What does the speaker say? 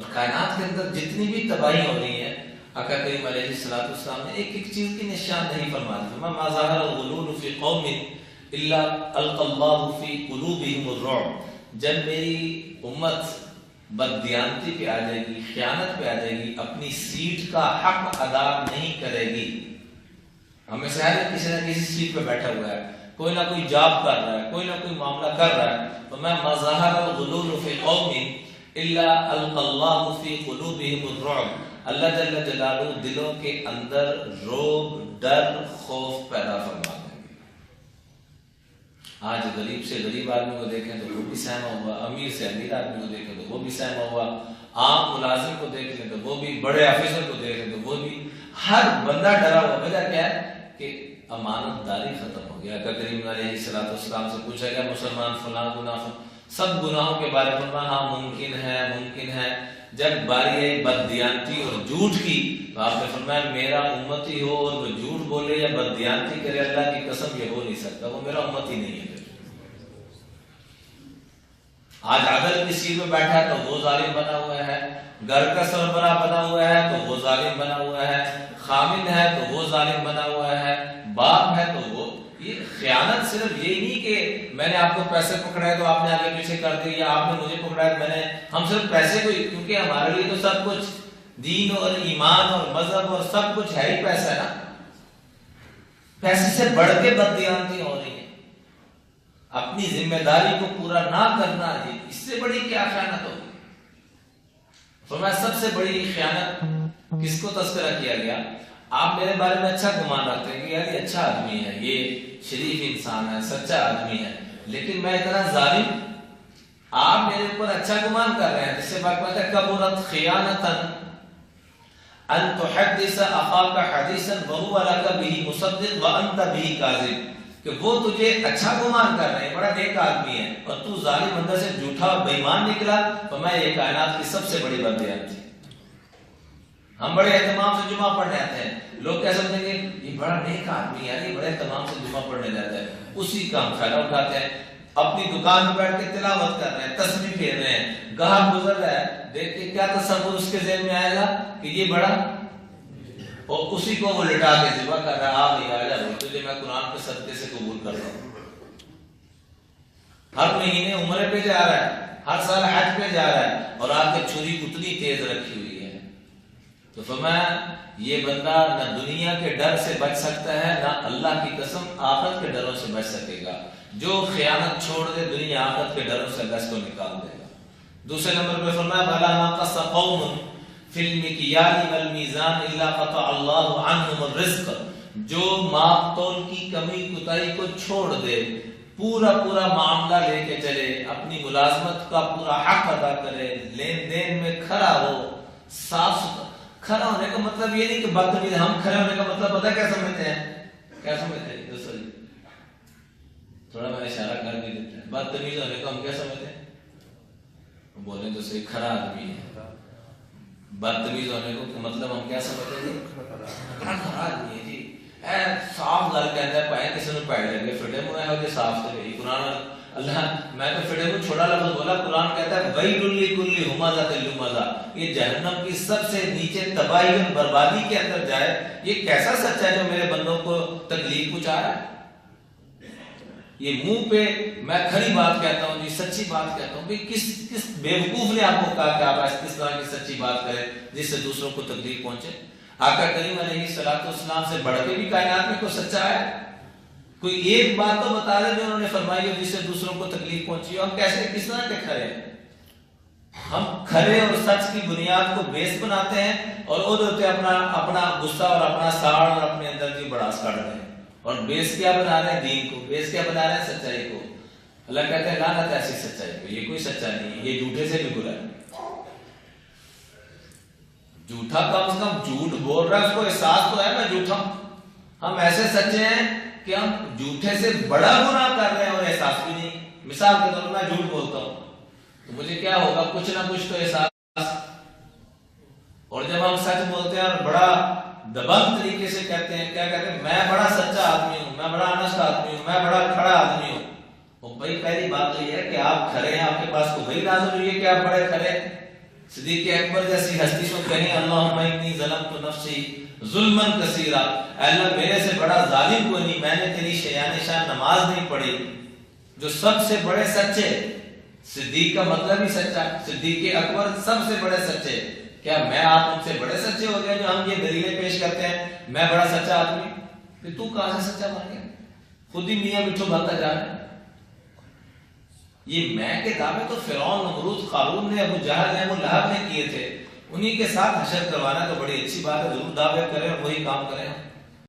اور کائنات کے اندر جتنی بھی تباہی ہو رہی ہے، آقا کریم علیہ الصلوۃ والسلام نے ایک ایک چیز کی نشاندہی فرما دی. ما ظاہر الغلول فی قوم الا القى اللہ فی قلوبہم الرعب. جب میری امت بددیانتی پہ آ جائے گی، خیانت پہ آ جائے گی، اپنی سیٹ کا حق ادا نہیں کرے گی. ہمیں سے ہر کسی نہ کسی سیٹ پہ بیٹھا ہوا ہے، کوئی نہ کوئی جاب کر رہا ہے، کوئی نہ کوئی معاملہ کر رہا ہے. تو میں ما ظہر الغلول فی قوم الا القى اللہ فی قلوبہم الرعب. اللہ جل جلالہ دلوں کے اندر رعب، ڈر، خوف پیدا فرما دیں گے. آج غریب سے غریب آدمی کو دیکھیں تو وہ بھی سہما ہوا، امیر سے امیر آدمی کو دیکھیں تو وہ بھی سہما ہوا، عام ملازم کو دیکھ لیں تو وہ بھی، بڑے آفیسر کو دیکھ لیں تو وہ بھی، ہر بندہ ڈرا ہوا. وجہ کیا ہے کہ امانت داری ختم ہو گیا. کہ کریم علیہ الصلوۃ والسلام سے پوچھا گیا مسلمان فلاں گناہ، سب گناہوں کے بارے میں فرمایا ہاں ممکن ہے، ممکن ہے. جب باری آئی بددیانتی اور جھوٹ کی تو آپ نے فرمایا میرا امتی ہو اور وہ جھوٹ بولے یا بددیانتی کرے، اللہ کی قسم یہ ہو نہیں سکتا، وہ میرا امتی نہیں ہے. آج عدل کی سیٹ میں بیٹھا ہے تو وہ ظالم بنا ہوا ہے، گھر کا سربراہ بنا ہوا ہے تو وہ ظالم بنا ہوا ہے، خامن ہے تو وہ ظالم بنا ہوا ہے، باپ ہے تو وہ. یہ خیانت صرف یہ نہیں کہ میں نے آپ کو پیسے پکڑائے تو آپ نے آگے پیچھے کر دی، یا آپ نے مجھے پکڑایا میں نے، ہم صرف پیسے کو، کیونکہ ہمارے لیے تو سب کچھ دین اور ایمان اور مذہب اور سب کچھ ہے ہی پیسہ ہے نا. پیسے سے بڑھ کے بددیانتی ہو رہی ہے. اپنی ذمہ داری کو پورا نہ کرنا، اس سے بڑی کیا خیانت ہوگی. فرمایا سب سے بڑی خیانت کس کو تذکرہ کیا گیا؟ آپ میرے بارے میں اچھا گمان رکھتے ہیں کہ یار یہ اچھا آدمی ہے، یہ شریف انسان ہے، سچا آدمی ہے، لیکن میں اتنا ظالم. آپ میرے اوپر اچھا گمان کر رہے ہیں، جس سے بات ہے کبرت خیانتا ان تحدث اخاک حدیثا وهو لك به مصدق وانت به کاذب. کہ وہ تجھے اچھا گمان کر رہے ہیں، بڑا نیک آدمی ہے، اور تو ظالم اندر سے جھوٹا اور بے ایمان نکلا. تو میں یہ کائنات کی سب سے بڑی بددیانتی. ہم بڑے اہتمام سے جمعہ پڑھنے آتے ہیں، لوگ کیا سمجھیں گے یہ بڑا نیک آدمی ہے، یہ بڑے اہتمام سے جمعہ پڑھنے جاتا ہے، اسی کا ہم فائدہ اٹھاتے ہیں. اپنی دکان میں بیٹھ کے تلاوت کر رہے ہیں، تسبیح پھیر رہے ہیں، گاہک گزر رہا ہے، دیکھ کے کیا تصور اس کے ذہن میں آئے گا کہ یہ بڑا، اور اسی کو وہ لٹا کے ذبح کر رہا ہے. آ بھائی آ جا، تجھے میں قرآن کے صدقے سے قبول کر رہا ہوں. ہر مہینے عمرے پہ جا رہا ہے، ہر سال حج پہ جا رہا ہے، اور آپ کے چھری اتنی تیز رکھی ہوئی ہے. تو فرمایا یہ بندہ نہ دنیا کے ڈر سے بچ سکتا ہے، نہ اللہ کی قسم آخرت کے ڈروں سے بچ سکے گا. جو خیانت چھوڑ دے دنیا آخرت کے ڈروں سے اللہ اس کو نکال دے گا. دوسرے نمبر پہ فرمایا بھلا ناقص قوم فی المکیال والمیزان الا قطع اللہ عنہم الرزق. جو ماپ تول کی کمی کوتاہی کو چھوڑ دے، پورا پورا معاملہ لے کے چلے، اپنی ملازمت کا پورا حق ادا کرے، لین دین میں کھڑا ہو، صاف ستھرا. کھڑا ہونے کا مطلب یہ نہیں کہ بدتمیز. ہم کھڑے ہونے کا مطلب پتہ کیا سمجھتے ہیں؟ کیا سمجھتے ہیں دوستو جی؟ تھوڑا میں اشارہ کر بھی دیتے ہیں. بدتمیز ہونے کو ہم کیا سمجھتے ہیں؟ بولیں تو صحیح، کھڑا آدمی ہے. بدتمیز ہونے کو مطلب ہم کیا سمجھتے ہیں؟ کھڑا آدمی ہے جی. اے صاف گھر کے اندر پائے کسی نے پائے لگے فٹے منہ ہے کہ صاف سے گئی. قرآن اللہ، میں تو فٹے منہ چھوڑا لفظ بولا، قرآن کہتا ہے ویل لکل ہمزہ لمزہ. یہ جہنم کی سب سے نیچے تباہی اور بربادی کے اندر جائے. یہ کیسا سچ ہے جو میرے بندوں کو تکلیف پہنچا رہا ہے؟ یہ منہ پہ میں کھری بات کہتا ہوں جی، سچی بات کہتا ہوں. کس بیوقوف نے آپ کو کہا کہ آپ کس طرح کی سچی بات کریں جس سے دوسروں کو تکلیف پہنچے؟ آقا کریم علیہ الصلوۃ والسلام سے بڑھ کے بھی کائنات میں کوئی سچا ہے؟ کوئی ایک بات تو بتا دیں جو انہوں نے فرمائی ہو جس سے دوسروں کو تکلیف پہنچی ہو. ہم کیسے کس طرح کے کھڑے ہیں؟ ہم کھڑے اور سچ کی بنیاد کو بیس بناتے ہیں اور ادھر اپنا غصہ اور اپنا ساڑ اور اپنے اندر کی بڑاس کاٹ رہے ہیں. اور بیس کیا بنا رہے ہیں؟ دین کو. بیس کیا بنا رہے ہیں؟ سچائی کو. اللہ کہتے ہیں لعنت ایسی سچائی کو، یہ کوئی سچا نہیں ہے، یہ جھوٹے سے بھی برا ہے. جھوٹا کم از کم جھوٹ بول رہا ہے، اس کو احساس تو ہے میں جھوٹا ہوں. ہم ایسے سچے ہیں کہ ہم جھوٹے سے بڑا گناہ کر رہے ہیں اور احساس بھی نہیں. مثال کے طور پر میں جھوٹ بولتا ہوں تو مجھے کیا ہوگا؟ کچھ نہ کچھ تو احساس. اور جب ہم سچ بولتے ہیں اور بڑا دبنگ طریقے سے کہتے ہیں، کیا کہتے ہیں؟ میں بڑا سچا آدمی ہوں، میں بڑا انست آدمی ہوں، میں بڑا کھڑا آدمی ہوں. اور بھائی پہلی بات تو یہ ہے کہ آپ کھڑے ہیں، آپ کے پاس تو وہی نازل ہوئی ہے کہ آپ بڑے کھڑے. صدیق اکبر جیسی ہستی کو کہیں اللہم انی ظلمت نفسی ظلما کثیرا، اے اللہ میرے سے بڑا ظالم کوئی نہیں، میں نے تیری شیان شان نماز نہیں پڑھی. جو سب سے بڑے سچے، صدیق کا مطلب ہی سچا، صدیق اکبر سب سے بڑے سچے. کیا میں آپ ان سے بڑے سچے ہو گئے جو ہم یہ دلیلیں پیش کرتے ہیں میں بڑا سچا آدمی؟ کہ تو کہاں سے سچا بن گیا؟ خود ہی میاں مٹھو بنتا جا رہا ہے. یہ میں کے دعوے تو فرعون، نمرود، قارون نے، ابو جہل نے، ابو لہب نے کیے تھے. انہی کے ساتھ حشر کروانا تو بڑی اچھی بات ہے. ضرور دعوے کریں اور وہی کام کریں.